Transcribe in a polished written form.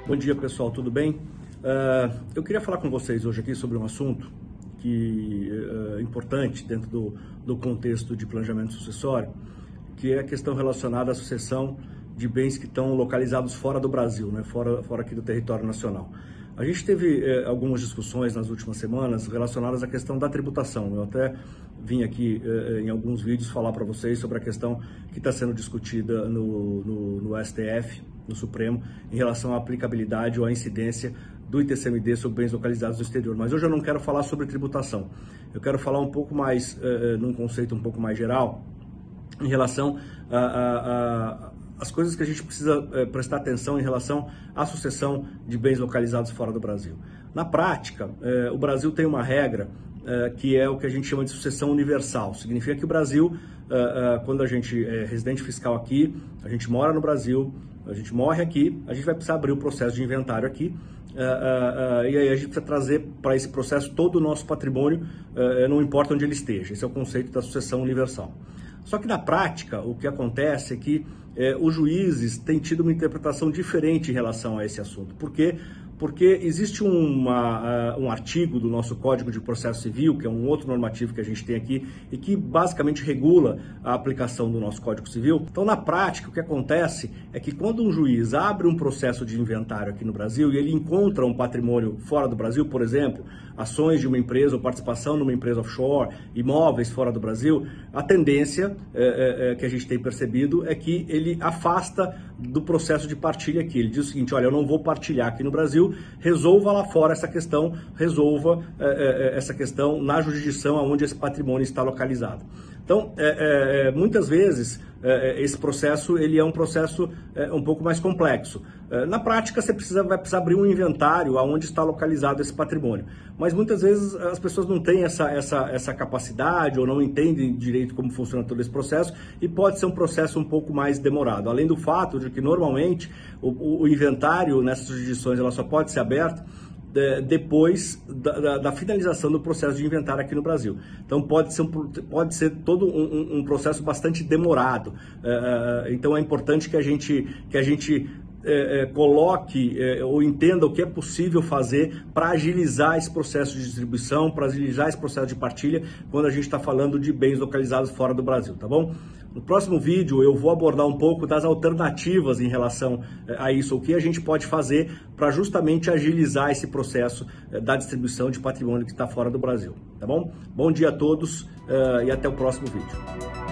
Bom dia, pessoal, tudo bem? Eu queria falar com vocês hoje aqui sobre um assunto que é importante dentro do contexto de planejamento sucessório, que é a questão relacionada à sucessão de bens que estão localizados fora do Brasil, né? fora aqui do território nacional. A gente teve algumas discussões nas últimas semanas relacionadas à questão da tributação. Eu até vim aqui em alguns vídeos falar para vocês sobre a questão que está sendo discutida no STF, no Supremo, em relação à aplicabilidade ou à incidência do ITCMD sobre bens localizados no exterior. Mas hoje eu não quero falar sobre tributação. Eu quero falar um pouco mais, num conceito um pouco mais geral, em relação as coisas que a gente precisa prestar atenção em relação à sucessão de bens localizados fora do Brasil. Na prática, o Brasil tem uma regra que é o que a gente chama de sucessão universal. Significa que o Brasil, quando a gente é residente fiscal aqui, a gente mora no Brasil, a gente morre aqui, a gente vai precisar abrir o processo de inventário aqui, e aí a gente precisa trazer para esse processo todo o nosso patrimônio, não importa onde ele esteja. Esse é o conceito da sucessão universal. Só que na prática, o que acontece é que os juízes têm tido uma interpretação diferente em relação a esse assunto. Por quê? Porque existe um artigo do nosso Código de Processo Civil, que é um outro normativo que a gente tem aqui, e que basicamente regula a aplicação do nosso Código Civil. Então, na prática, o que acontece é que quando um juiz abre um processo de inventário aqui no Brasil e ele encontra um patrimônio fora do Brasil, por exemplo, ações de uma empresa ou participação numa empresa offshore, imóveis fora do Brasil, a tendência que a gente tem percebido é que ele afasta do processo de partilha aqui. Ele diz o seguinte: olha, eu não vou partilhar aqui no Brasil, resolva lá fora essa questão, resolva essa questão na jurisdição onde esse patrimônio está localizado. Então, muitas vezes, esse processo ele é um processo um pouco mais complexo. Na prática, você vai precisar abrir um inventário aonde está localizado esse patrimônio. Mas muitas vezes as pessoas não têm essa capacidade ou não entendem direito como funciona todo esse processo e pode ser um processo um pouco mais demorado. Além do fato de que, normalmente, o inventário nessas jurisdições ela só pode ser aberto depois da finalização do processo de inventário aqui no Brasil. Então pode ser todo um processo bastante demorado. Então é importante que a gente coloque ou entenda o que é possível fazer para agilizar esse processo de distribuição, para agilizar esse processo de partilha, quando a gente está falando de bens localizados fora do Brasil, tá bom? No próximo vídeo eu vou abordar um pouco das alternativas em relação a isso, o que a gente pode fazer para justamente agilizar esse processo da distribuição de patrimônio que está fora do Brasil, tá bom? Bom dia a todos e até o próximo vídeo.